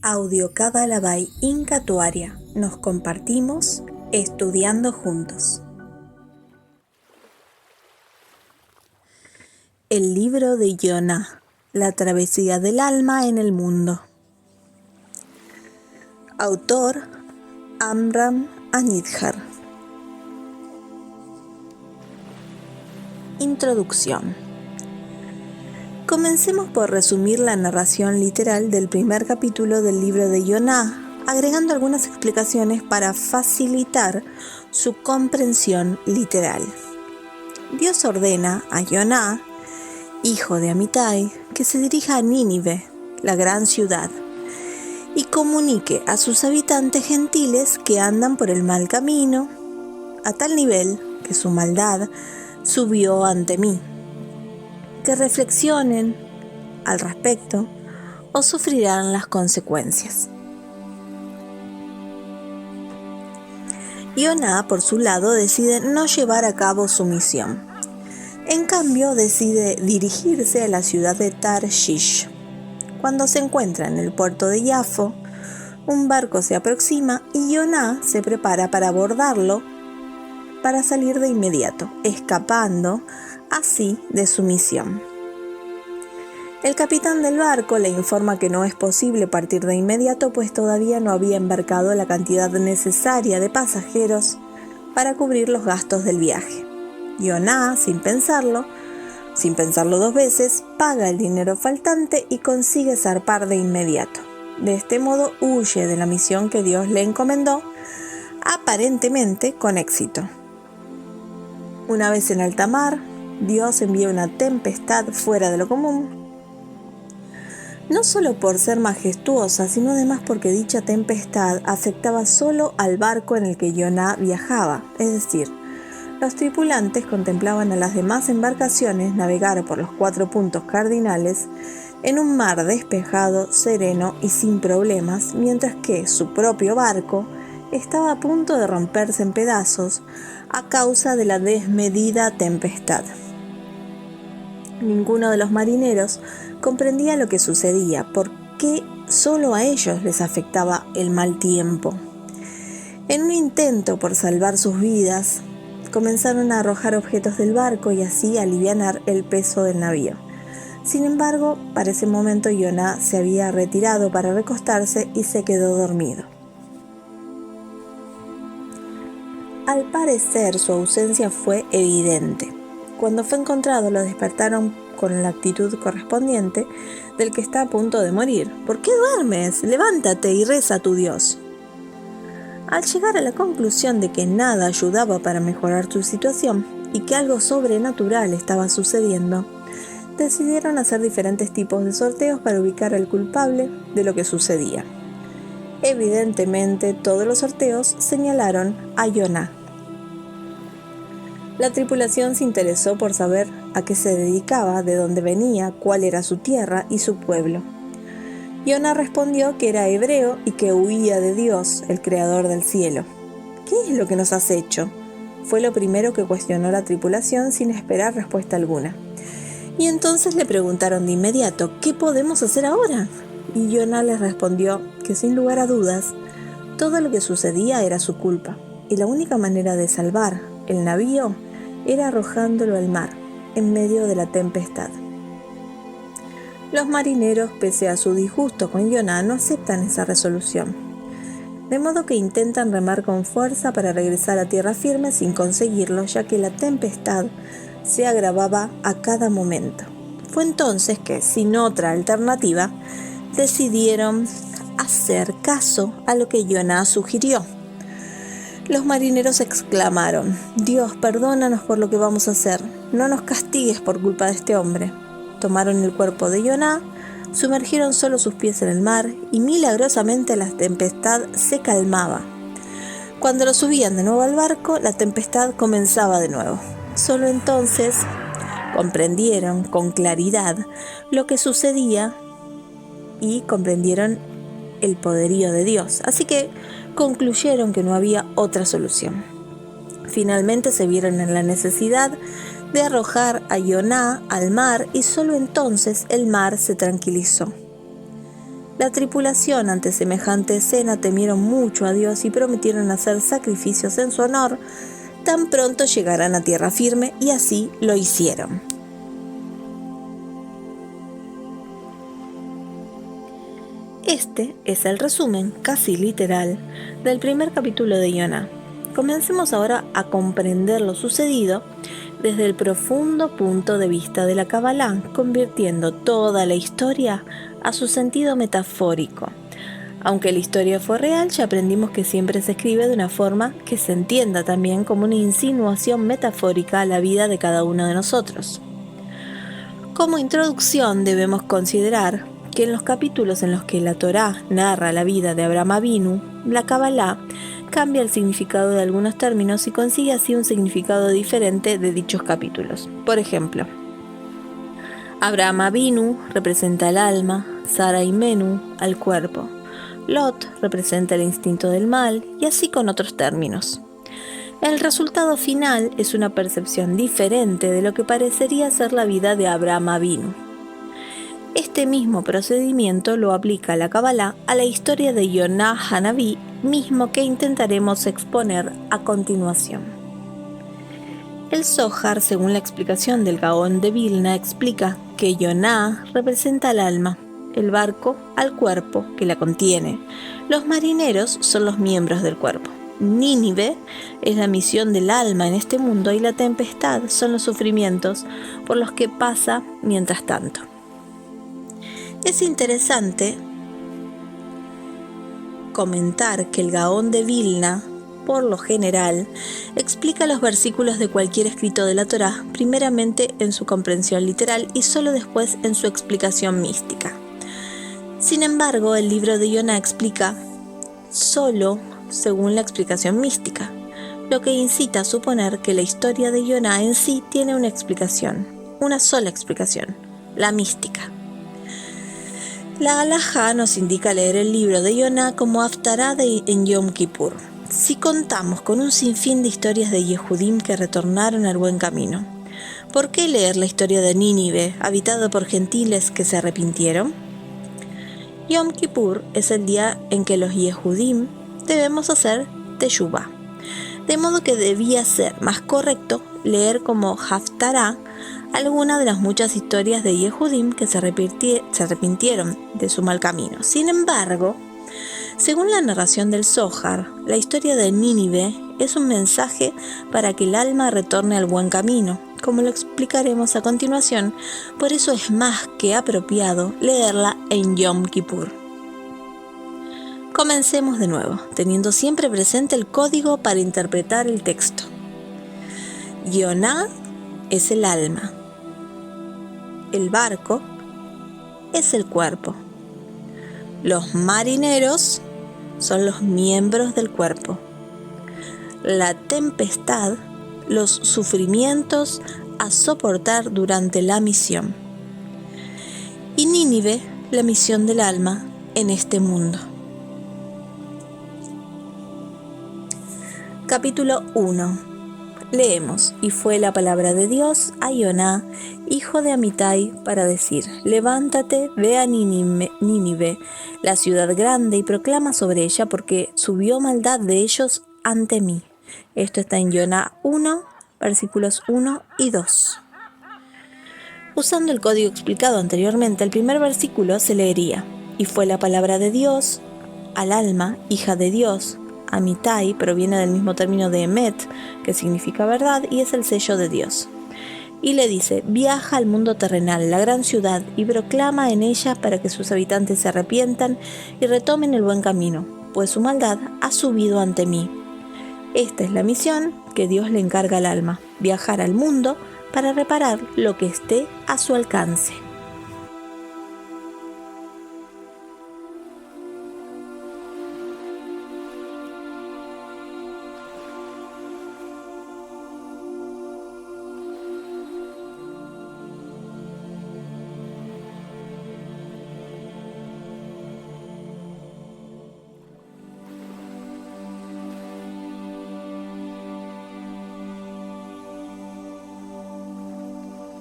Audio Kabbalah Inca Tuaria. Nos compartimos estudiando juntos. El libro de Yoná, la travesía del alma en el mundo. Autor Amram Anidjar. Introducción. Comencemos por resumir la narración literal del primer capítulo del libro de Yoná, agregando algunas explicaciones para facilitar su comprensión literal. Dios ordena a Yoná, hijo de Amittai, que se dirija a Nínive, la gran ciudad, y comunique a sus habitantes gentiles que andan por el mal camino, a tal nivel que su maldad subió ante mí. Que reflexionen al respecto o sufrirán las consecuencias. Yoná, por su lado, decide no llevar a cabo su misión. En cambio, decide dirigirse a la ciudad de Tarshish. Cuando se encuentra en el puerto de Yafo, un barco se aproxima y Yoná se prepara para abordarlo para salir de inmediato, escapando así de su misión. El capitán del barco le informa que no es posible partir de inmediato, pues todavía no había embarcado la cantidad necesaria de pasajeros para cubrir los gastos del viaje. Yoná, sin pensarlo dos veces, paga el dinero faltante y consigue zarpar de inmediato. De este modo huye de la misión que Dios le encomendó, aparentemente con éxito. Una vez en alta mar, Dios envía una tempestad fuera de lo común, no solo por ser majestuosa, sino además porque dicha tempestad afectaba solo al barco en el que Yoná viajaba, es decir, los tripulantes contemplaban a las demás embarcaciones navegar por los 4 puntos cardinales en un mar despejado, sereno y sin problemas, mientras que su propio barco estaba a punto de romperse en pedazos a causa de la desmedida tempestad. Ninguno de los marineros comprendía lo que sucedía, por qué solo a ellos les afectaba el mal tiempo. En un intento por salvar sus vidas, comenzaron a arrojar objetos del barco y así alivianar el peso del navío. Sin embargo, para ese momento Yoná se había retirado para recostarse y se quedó dormido. Al parecer, su ausencia fue evidente. Cuando fue encontrado, lo despertaron con la actitud correspondiente del que está a punto de morir. ¿Por qué duermes? Levántate y reza a tu Dios. Al llegar a la conclusión de que nada ayudaba para mejorar su situación y que algo sobrenatural estaba sucediendo, decidieron hacer diferentes tipos de sorteos para ubicar al culpable de lo que sucedía. Evidentemente, todos los sorteos señalaron a Yoná. La tripulación se interesó por saber a qué se dedicaba, de dónde venía, cuál era su tierra y su pueblo. Yoná respondió que era hebreo y que huía de Dios, el creador del cielo. ¿Qué es lo que nos has hecho?, fue lo primero que cuestionó la tripulación sin esperar respuesta alguna. Y entonces le preguntaron de inmediato, ¿qué podemos hacer ahora? Y Yoná les respondió que sin lugar a dudas, todo lo que sucedía era su culpa, y la única manera de salvar el navío era arrojándolo al mar, en medio de la tempestad. Los marineros, pese a su disgusto con Yoná, no aceptan esa resolución, de modo que intentan remar con fuerza para regresar a tierra firme sin conseguirlo, ya que la tempestad se agravaba a cada momento. Fue entonces que, sin otra alternativa, decidieron hacer caso a lo que Yoná sugirió. Los marineros exclamaron, «Dios, perdónanos por lo que vamos a hacer, no nos castigues por culpa de este hombre». Tomaron el cuerpo de Yoná, sumergieron solo sus pies en el mar y milagrosamente la tempestad se calmaba. Cuando lo subían de nuevo al barco, la tempestad comenzaba de nuevo. Solo entonces comprendieron con claridad lo que sucedía y comprendieron el poderío de Dios. Así que concluyeron que no había otra solución. Finalmente se vieron en la necesidad de arrojar a Yoná al mar y solo entonces el mar se tranquilizó. La tripulación ante semejante escena temieron mucho a Dios y prometieron hacer sacrificios en su honor tan pronto llegaran a tierra firme, y así lo hicieron. Este es el resumen, casi literal, del primer capítulo de Jonah. Comencemos ahora a comprender lo sucedido desde el profundo punto de vista de la Kabbalah, convirtiendo toda la historia a su sentido metafórico. Aunque la historia fue real, ya aprendimos que siempre se escribe de una forma que se entienda también como una insinuación metafórica a la vida de cada uno de nosotros. Como introducción debemos considerar que en los capítulos en los que la Torá narra la vida de Abraham Avinu, la Kabbalah cambia el significado de algunos términos y consigue así un significado diferente de dichos capítulos. Por ejemplo, Abraham Avinu representa el alma, Sara y Menú al cuerpo, Lot representa el instinto del mal, y así con otros términos. El resultado final es una percepción diferente de lo que parecería ser la vida de Abraham Avinu. Este mismo procedimiento lo aplica la Kabbalah a la historia de Jonah Hanaví, mismo que intentaremos exponer a continuación. El Zohar, según la explicación del Gaón de Vilna, explica que Jonah representa al alma, el barco al cuerpo que la contiene. Los marineros son los miembros del cuerpo. Nínive es la misión del alma en este mundo, y la tempestad son los sufrimientos por los que pasa mientras tanto. Es interesante comentar que el Gaón de Vilna, por lo general, explica los versículos de cualquier escrito de la Torá, primeramente en su comprensión literal y solo después en su explicación mística. Sin embargo, el libro de Jonah explica solo según la explicación mística, lo que incita a suponer que la historia de Jonah en sí tiene una explicación, una sola explicación, la mística. La halajá nos indica leer el libro de Jonah como haftará en Yom Kippur, si contamos con un sinfín de historias de Yehudim que retornaron al buen camino. ¿Por qué leer la historia de Nínive, habitada por gentiles que se arrepintieron? Yom Kippur es el día en que los Yehudim debemos hacer teshuvá, de modo que debía ser más correcto leer como haftará alguna de las muchas historias de Yehudim que se arrepintieron de su mal camino. Sin embargo, según la narración del Zohar, la historia de Nínive es un mensaje para que el alma retorne al buen camino, como lo explicaremos a continuación. Por eso es más que apropiado leerla en Yom Kippur. Comencemos de nuevo, teniendo siempre presente el código para interpretar el texto. Jonah es el alma. El barco es el cuerpo. Los marineros son los miembros del cuerpo. La tempestad, los sufrimientos a soportar durante la misión. Y Nínive, la misión del alma en este mundo. Capítulo 1. Leemos: y fue la palabra de Dios a Jonah, hijo de Amitai, para decir: levántate, ve a Nínive, la ciudad grande, y proclama sobre ella, porque subió maldad de ellos ante mí. Esto está en Jonah 1, versículos 1 y 2. Usando el código explicado anteriormente, el primer versículo se leería: y fue la palabra de Dios al alma, hija de Dios. Amitai proviene del mismo término de Emet, que significa verdad, y es el sello de Dios. Y le dice: viaja al mundo terrenal, la gran ciudad, y proclama en ella para que sus habitantes se arrepientan y retomen el buen camino, pues su maldad ha subido ante mí. Esta es la misión que Dios le encarga al alma: viajar al mundo para reparar lo que esté a su alcance.